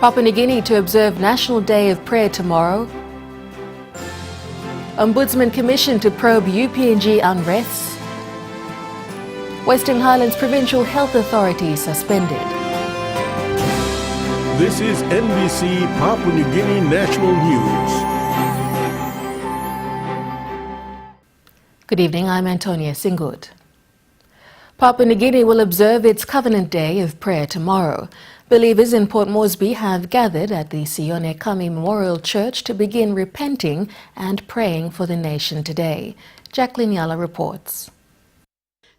Papua New Guinea to observe National Day of Prayer tomorrow. Ombudsman Commission to probe UPNG unrests. Western Highlands Provincial Health Authority suspended. This is NBC Papua New Guinea National News. Good evening, I'm Antonia Singud. Papua New Guinea will observe its Covenant Day of Prayer tomorrow. Believers in Port Moresby have gathered at the Sione Kami Memorial Church to begin repenting and praying for the nation today. Jacqueline Yala reports.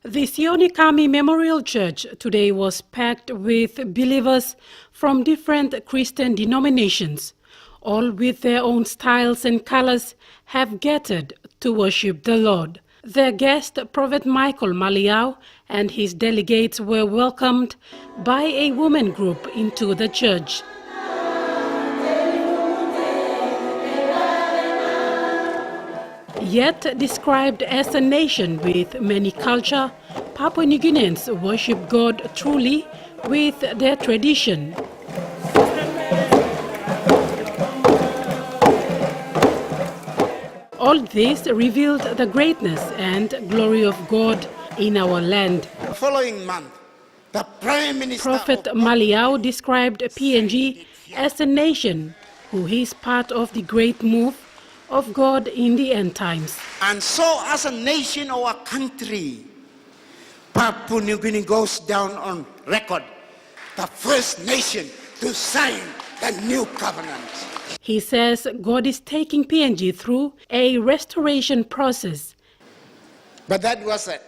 The Sione Kami Memorial Church today was packed with believers from different Christian denominations. All with their own styles and colors have gathered to worship the Lord. Their guest, Prophet Michael Maliau, and his delegates were welcomed by a women group into the church. Yet described as a nation with many culture, Papua New Guineans worship God truly with their tradition. All this revealed the greatness and glory of God in our land. The following month, the Prime Minister Prophet Maliau described PNG as a nation who is part of the great move of God in the end times. And so as a nation or a country, Papua New Guinea goes down on record, the first nation to sign the new covenant. He says God is taking PNG through a restoration process. But that was it.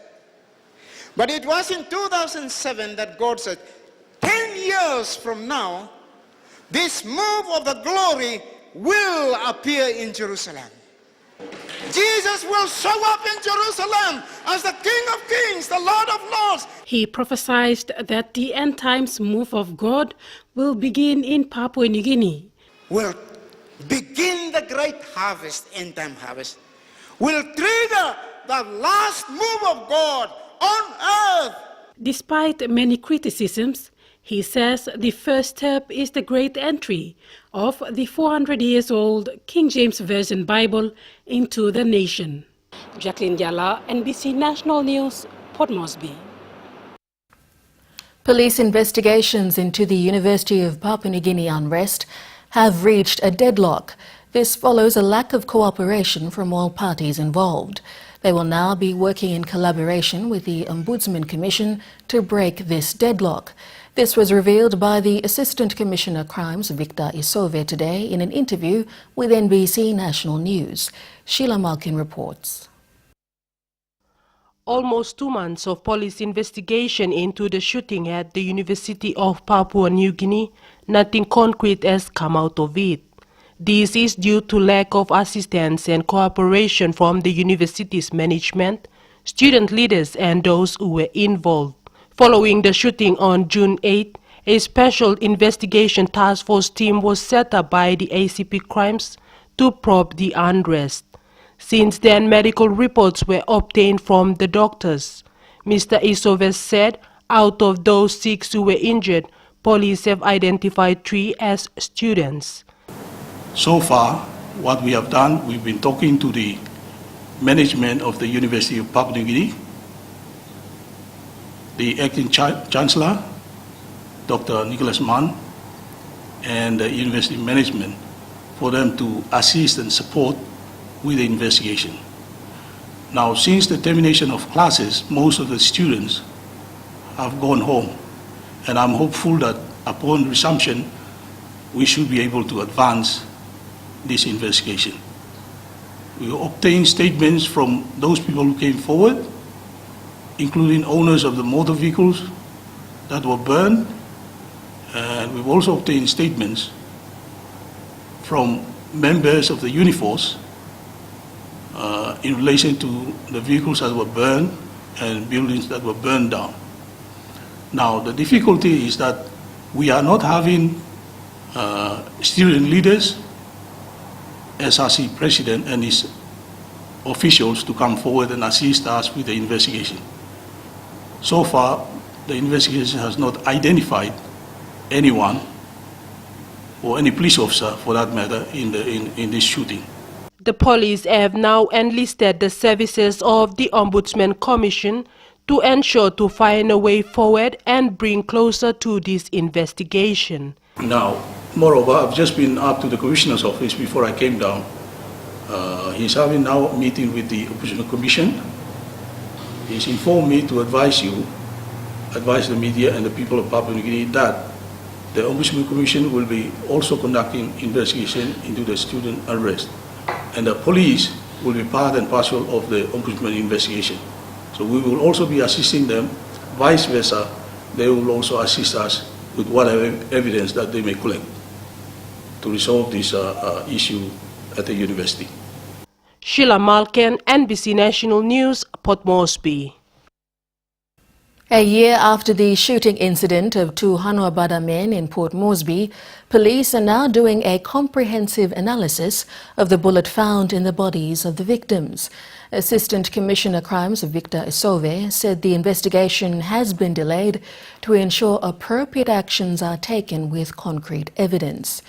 But it was in 2007 that God said, 10 years from now, this move of the glory will appear in Jerusalem. Jesus will show up in Jerusalem as the King of Kings, the Lord of Lords. He prophesied that the end times move of God will begin in Papua New Guinea. Will begin the great harvest, end time harvest. Will trigger the last move of God on earth. Despite many criticisms, he says the first step is the great entry of the 400-year-old King James Version Bible into the nation. Jacqueline Yala, NBC National News, Port Moresby. Police investigations into the University of Papua New Guinea unrest have reached a deadlock. This follows a lack of cooperation from all parties involved. They will now be working in collaboration with the Ombudsman Commission to break this deadlock. This was revealed by the Assistant Commissioner Crimes, Victor Isove, today in an interview with NBC National News. Sheila Malkin reports. Almost 2 months of police investigation into the shooting at the University of Papua New Guinea, nothing concrete has come out of it. This is due to lack of assistance and cooperation from the university's management, student leaders and those who were involved. Following the shooting on June 8, a special investigation task force team was set up by the ACP Crimes to probe the unrest. Since then, medical reports were obtained from the doctors. Mr. Isove said out of those 6 who were injured, police have identified 3 as students. So far, what we have done, we've been talking to the management of the University of Papua New Guinea, the acting chancellor, Dr. Nicholas Mann, and the university management for them to assist and support with the investigation. Now, since the termination of classes, most of the students have gone home, and I'm hopeful that upon resumption, we should be able to advance this investigation. We obtained statements from those people who came forward, including owners of the motor vehicles that were burned, and we've also obtained statements from members of the Uniforce in relation to the vehicles that were burned and buildings that were burned down. Now, the difficulty is that we are not having student leaders, SRC president and his officials to come forward and assist us with the investigation. So far, the investigation has not identified anyone or any police officer for that matter in this shooting. The police have now enlisted the services of the Ombudsman Commission to ensure to find a way forward and bring closer to this investigation. Now, moreover, I've just been up to the Commissioner's office before I came down. He's having now a meeting with the Ombudsman Commission. He's informed me to advise the media and the people of Papua New Guinea that the Ombudsman Commission will be also conducting investigation into the student arrest. And the police will be part and parcel of the Ombudsman investigation. So we will also be assisting them, vice versa. They will also assist us with whatever evidence that they may collect to resolve this issue at the university. Sheila Malkin, NBC National News, Port Moresby. A year after the shooting incident of two Hanuabada men in Port Moresby, police are now doing a comprehensive analysis of the bullet found in the bodies of the victims. Assistant Commissioner Crimes Victor Isove said the investigation has been delayed to ensure appropriate actions are taken with concrete evidence.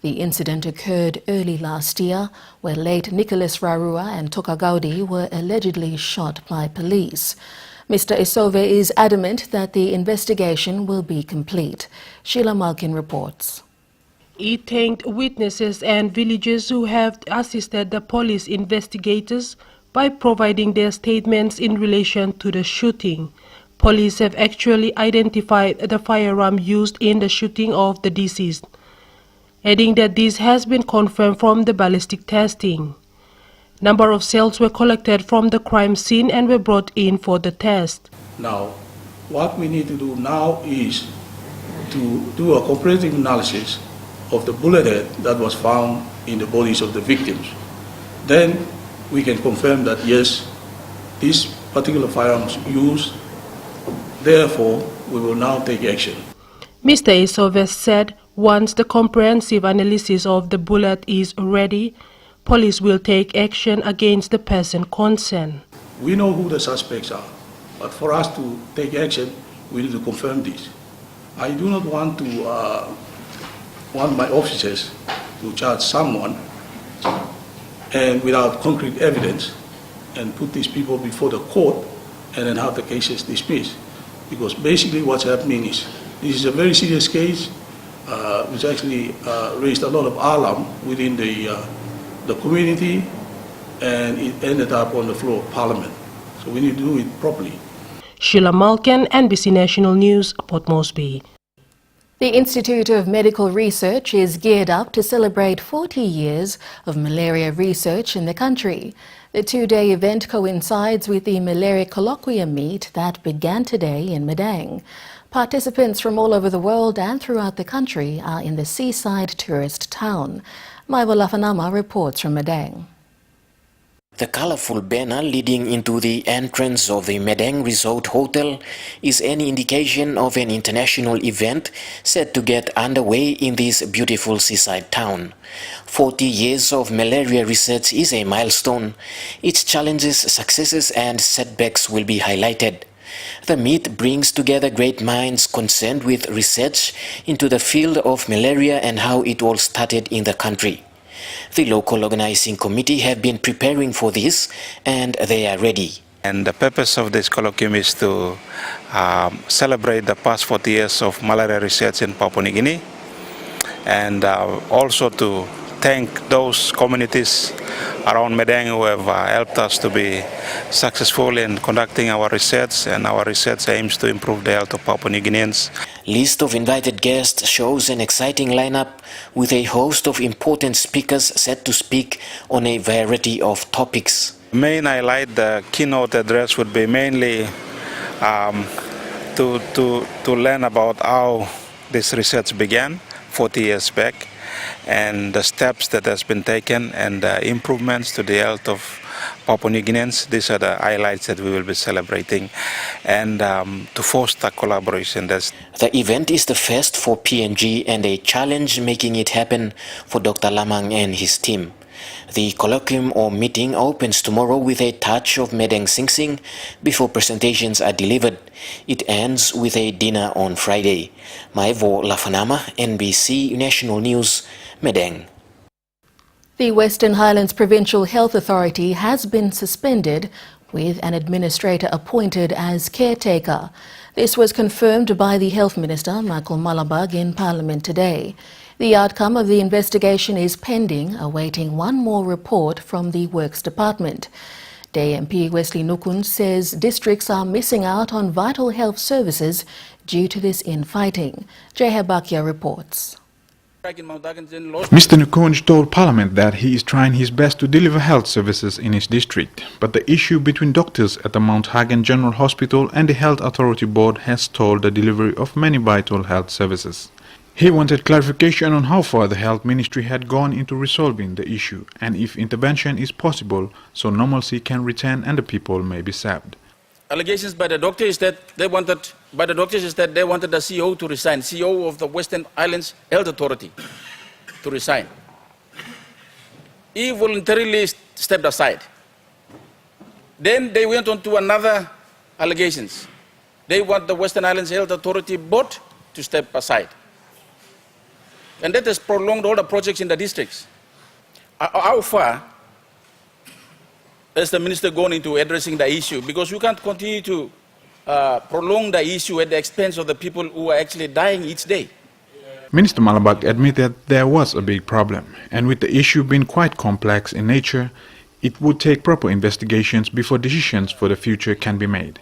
The incident occurred early last year, where late Nicholas Rarua and Toka Gaudi were allegedly shot by police. Mr. Isove is adamant that the investigation will be complete. Sheila Malkin reports. He thanked witnesses and villagers who have assisted the police investigators by providing their statements in relation to the shooting. Police have actually identified the firearm used in the shooting of the deceased, adding that this has been confirmed from the ballistic testing. Number of cells were collected from the crime scene and were brought in for the test. Now, what we need to do now is to do a comprehensive analysis of the bullet head that was found in the bodies of the victims. Then we can confirm that yes, this particular firearm was used, therefore we will now take action. Mr. Isove said once the comprehensive analysis of the bullet is ready, police will take action against the person concerned. We know who the suspects are, but for us to take action, we need to confirm this. I do not want my officers to charge someone and without concrete evidence and put these people before the court and then have the cases dismissed. Because basically what's happening is, this is a very serious case which actually raised a lot of alarm within the community, and it ended up on the floor of Parliament. So we need to do it properly. Sheila Malkin, NBC National News, Port Moresby. The Institute of Medical Research is geared up to celebrate 40 years of malaria research in the country. The two-day event coincides with the Malaria Colloquium Meet that began today in Madang. Participants from all over the world and throughout the country are in the seaside tourist town. Maiva Lafanama reports from Madang. The colorful banner leading into the entrance of the Madang Resort Hotel is any indication of an international event set to get underway in this beautiful seaside town. 40 years of malaria research is a milestone. Its challenges, successes and setbacks will be highlighted. The meet brings together great minds concerned with research into the field of malaria and how it all started in the country. The local organizing committee have been preparing for this and they are ready. And the purpose of this colloquium is to celebrate the past 40 years of malaria research in Papua New Guinea, and also to thank those communities around Madang who have helped us to be successful in conducting our research, and our research aims to improve the health of Papua New Guineans. List of invited guests shows an exciting lineup with a host of important speakers set to speak on a variety of topics. The main highlight, the keynote address would be mainly to learn about how this research began 40 years back, and the steps that has been taken and the improvements to the health of Papua New Guineans. These are the highlights that we will be celebrating, and to foster collaboration. The event is the first for PNG and a challenge making it happen for Dr. Lamang and his team. The colloquium or meeting opens tomorrow with a touch of Medeng Sing Sing before presentations are delivered. It ends with a dinner on Friday. Maevo Lafanama, NBC National News, Medeng. The Western Highlands Provincial Health Authority has been suspended with an administrator appointed as caretaker. This was confirmed by the Health Minister, Michael Malabag, in Parliament today. The outcome of the investigation is pending, awaiting one more report from the Works Department. Day MP Wesley Nukun says districts are missing out on vital health services due to this infighting. Jehabakia reports. Mr. Nukun told Parliament that he is trying his best to deliver health services in his district, but the issue between doctors at the Mount Hagen General Hospital and the Health Authority Board has stalled the delivery of many vital health services. He wanted clarification on how far the Health Ministry had gone into resolving the issue and if intervention is possible so normalcy can return and the people may be saved. Allegations by the doctor is that they wanted the CEO to resign, CEO of the Western Islands Health Authority to resign. He voluntarily stepped aside. Then they went on to another allegations. They want the Western Islands Health Authority Board to step aside. And that has prolonged all the projects in the districts. How far has the minister gone into addressing the issue? Because you can't continue to prolong the issue at the expense of the people who are actually dying each day. Minister Malabag admitted there was a big problem, and with the issue being quite complex in nature, it would take proper investigations before decisions for the future can be made.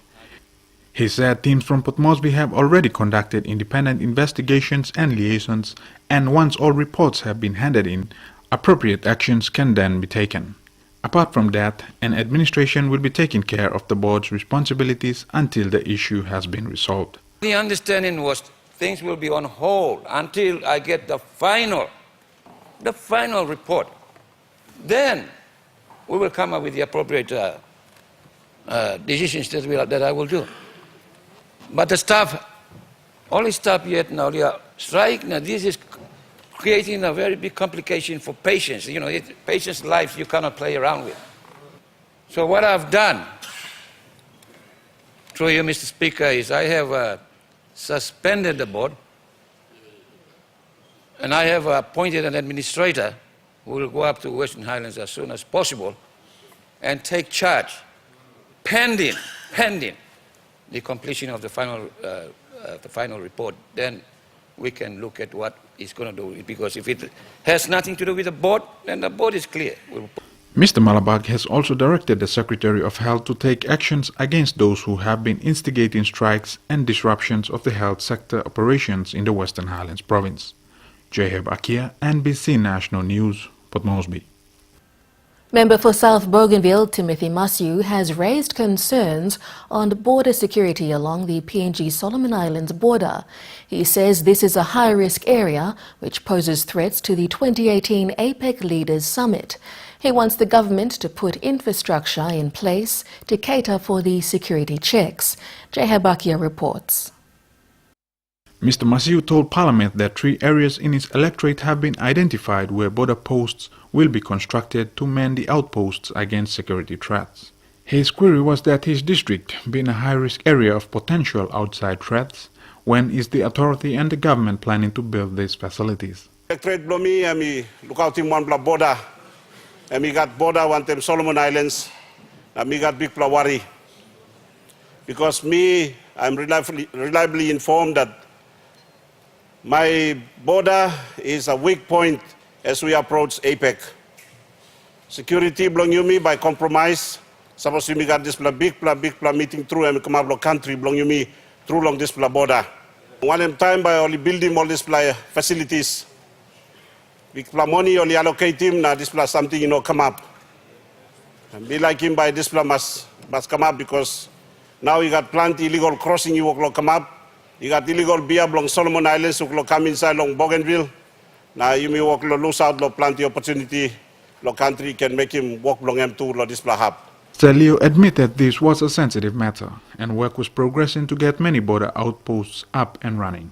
He said teams from Port Moresby have already conducted independent investigations and liaisons, and once all reports have been handed in, appropriate actions can then be taken. Apart from that, an administration will be taking care of the board's responsibilities until the issue has been resolved. The understanding was things will be on hold until I get the final report. Then we will come up with the appropriate decisions that I will do. But the staff, only staff yet now, they are striking. Now this is creating a very big complication for patients. You know, patients' lives you cannot play around with. So what I've done, through you, Mr. Speaker, is I have suspended the board, and I have appointed an administrator who will go up to Western Highlands as soon as possible and take charge, pending the completion of the final report. Then we can look at what it's going to do, because if it has nothing to do with the board, then the board is clear. Mr. Malabag has also directed the Secretary of Health to take actions against those who have been instigating strikes and disruptions of the health sector operations in the Western Highlands province. Jaheb Akia, NBC National News, Port Moresby. Member for South Bougainville, Timothy Massieu, has raised concerns on border security along the PNG Solomon Islands border. He says this is a high-risk area which poses threats to the 2018 APEC Leaders Summit. He wants the government to put infrastructure in place to cater for the security checks. Jehabakia reports. Mr. Massieu told Parliament that 3 areas in his electorate have been identified where border posts will be constructed to man the outposts against security threats. His query was that his district, being a high-risk area of potential outside threats, when is the authority and the government planning to build these facilities? Electorate blomi ami lukautim one bla border, ami got border one them Solomon Islands, ami got big plawari. Because I'm reliably informed that my border is a weak point as we approach APEC. Security belong you me by compromise. Suppose you got this big meeting through and come up country belong you me through long this border. One time by only building all these facilities. Big money only allocate him now this something come up. And be like him by this must come up, because now you got plenty illegal crossing you will come up. You got illegal beer along Solomon Islands who will come inside along Bougainville. Now you may walk lose out plenty opportunity. The country can make him walk along M2 this hub. Sir Leo admitted this was a sensitive matter and work was progressing to get many border outposts up and running.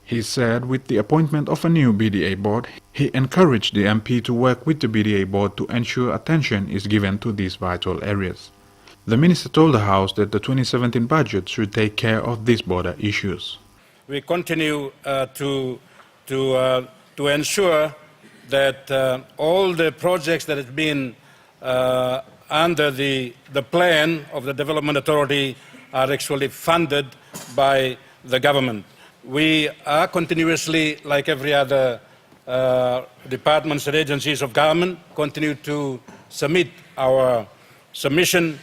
He said with the appointment of a new BDA board, he encouraged the MP to work with the BDA board to ensure attention is given to these vital areas. The minister told the House that the 2017 budget should take care of these border issues. We continue to ensure that all the projects that have been under the plan of the Development Authority are actually funded by the government. We are continuously, like every other departments and agencies of government, continue to submit our submission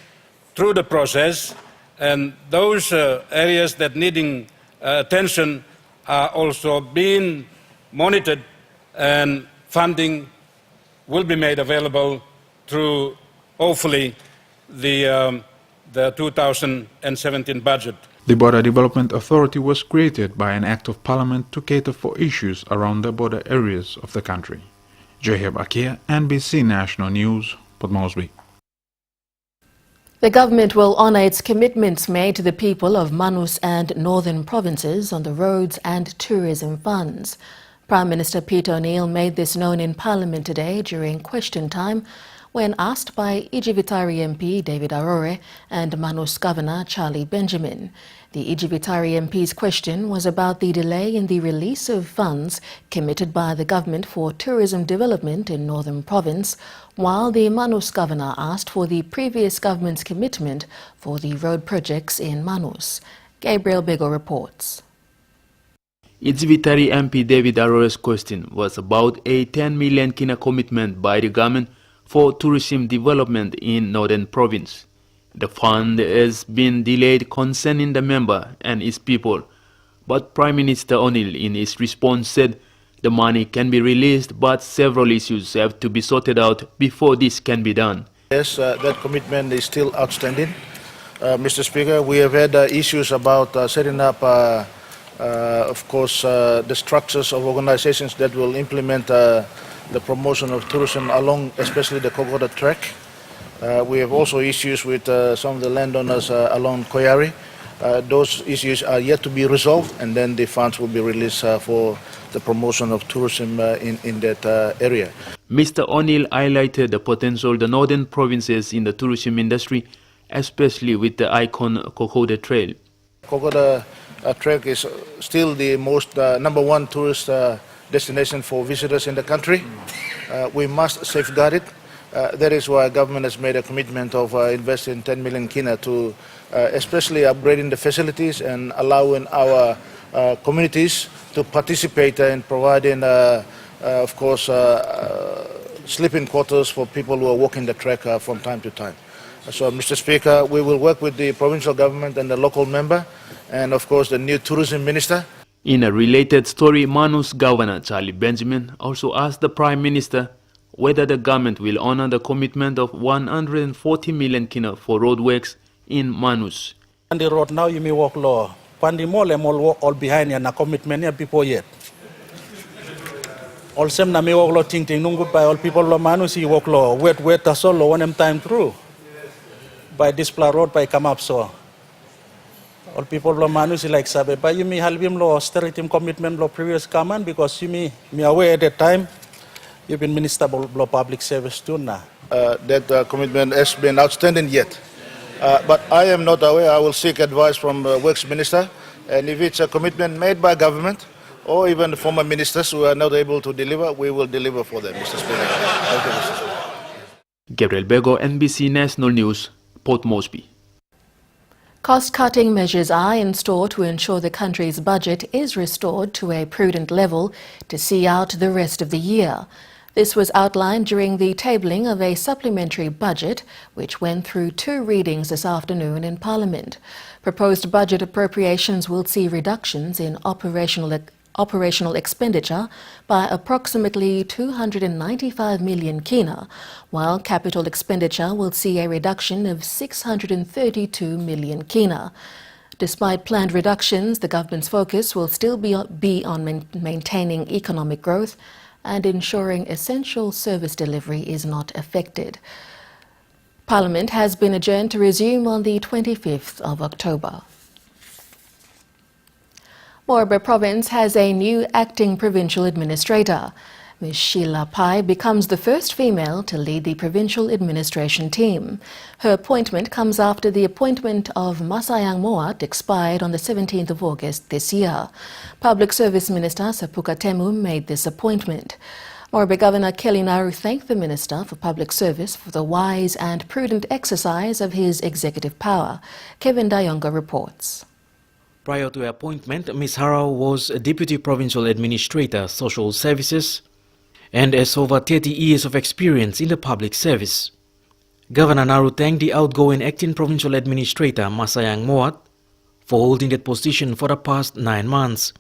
through the process, and those areas that needing attention are also being monitored, and funding will be made available through, hopefully, the 2017 budget. The Border Development Authority was created by an Act of Parliament to cater for issues around the border areas of the country. Jeheb Akia, NBC National News, Port Moresby. The government will honour its commitments made to the people of Manus and northern provinces on the roads and tourism funds. Prime Minister Peter O'Neill made this known in Parliament today during question time when asked by Ijibitari MP David Arore and Manus Governor Charlie Benjamin. The Ijibitari MP's question was about the delay in the release of funds committed by the government for tourism development in Northern Province, while the Manus Governor asked for the previous government's commitment for the road projects in Manus. Gabriel Bego reports. Ijibitari MP David Arore's question was about a 10 million kina commitment by the government for tourism development in Northern Province. The fund has been delayed concerning the member and his people, but Prime Minister O'Neill in his response said the money can be released, but several issues have to be sorted out before this can be done. Yes, that commitment is still outstanding. Mr. Speaker, we have had issues about setting up, of course, the structures of organizations that will implement the promotion of tourism along especially the Kokoda track. We have also issues with some of the landowners along Koyari. Those issues are yet to be resolved, and then the funds will be released for the promotion of tourism in that area. Mr. O'Neill highlighted the potential of the northern provinces in the tourism industry, especially with the icon Kokoda Trail. Kokoda track is still the most #1 tourist destination for visitors in the country. We must safeguard it. That is why government has made a commitment of investing 10 million kina to especially upgrading the facilities and allowing our communities to participate in providing, of course, sleeping quarters for people who are walking the track from time to time. So, Mr. Speaker, we will work with the provincial government and the local member and, of course, the new tourism minister. In a related story, Manus Governor Charlie Benjamin also asked the Prime Minister whether the government will honor the commitment of 140 million kina for roadworks in Manus. On the road now, you may walk low. Pandi mole walk all behind and a commitment here before yet. All same na may walk low ting nungut by all people lo Manus you walk low. Wait a solo one time through. By this road by come up so. All people lo Manus like sabe, but you may help him lo austerity commitment lo previous government because you may aware at that time you've been Minister of Public Service too now. That commitment has been outstanding yet. But I am not aware. I will seek advice from the Works Minister, and if it's a commitment made by government or even former ministers who are not able to deliver, we will deliver for them, Mr. Speaker. Thank you, Mr. Speaker. Gabriel Bego, NBC National News, Port Moresby. Cost-cutting measures are in store to ensure the country's budget is restored to a prudent level to see out the rest of the year. This was outlined during the tabling of a supplementary budget, which went through 2 readings this afternoon in Parliament. Proposed budget appropriations will see reductions in operational expenditure by approximately 295 million kina, while capital expenditure will see a reduction of 632 million kina. Despite planned reductions, the government's focus will still be on maintaining economic growth and ensuring essential service delivery is not affected. Parliament has been adjourned to resume on the 25th of October. Morobe Province has a new acting provincial administrator. Ms. Sheila Pai becomes the first female to lead the provincial administration team. Her appointment comes after the appointment of Masayang Moat expired on the 17th of August this year. Public Service Minister Sapuka Temu made this appointment. Morobe Governor Kelly Naru thanked the Minister for Public Service for the wise and prudent exercise of his executive power. Kevin Dayonga reports. Prior to her appointment, Ms. Harao was a Deputy Provincial Administrator, Social Services, and has over 30 years of experience in the public service. Governor Naru thanked the outgoing acting provincial administrator Masayang Moat for holding that position for the past 9 months.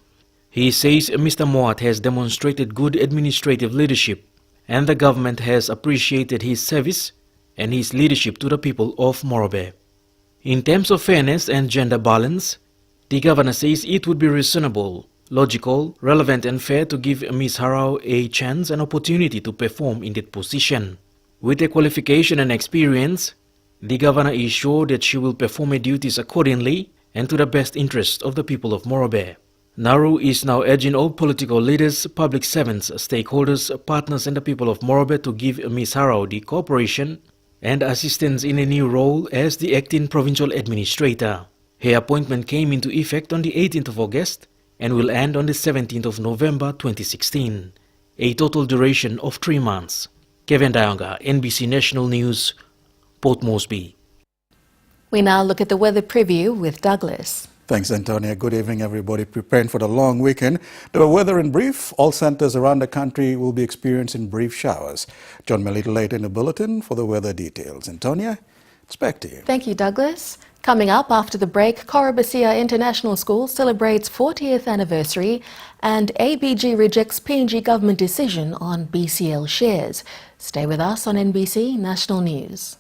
He says Mr. Moat has demonstrated good administrative leadership and the government has appreciated his service and his leadership to the people of Morobe. In terms of fairness and gender balance, the governor says it would be reasonable, logical, relevant and fair to give Ms. Harao a chance and opportunity to perform in that position. With her qualification and experience, the governor is sure that she will perform her duties accordingly and to the best interest of the people of Morobe. Naru is now urging all political leaders, public servants, stakeholders, partners and the people of Morobe to give Ms. Harao the cooperation and assistance in a new role as the acting provincial administrator. Her appointment came into effect on the 18th of August and will end on the 17th of November 2016, a total duration of 3 months. Kevin Dayonga, NBC National News, Port Moresby. We now look at the weather preview with Douglas. Thanks, Antonia. Good evening, everybody. Preparing for the long weekend. The weather in brief. All centers around the country will be experiencing brief showers. John Melito later in the bulletin for the weather details. Antonia, it's back to you. Thank you, Douglas. Coming up after the break, Corabasia International School celebrates 40th anniversary and ABG rejects PNG government decision on BCL shares. Stay with us on NBC National News.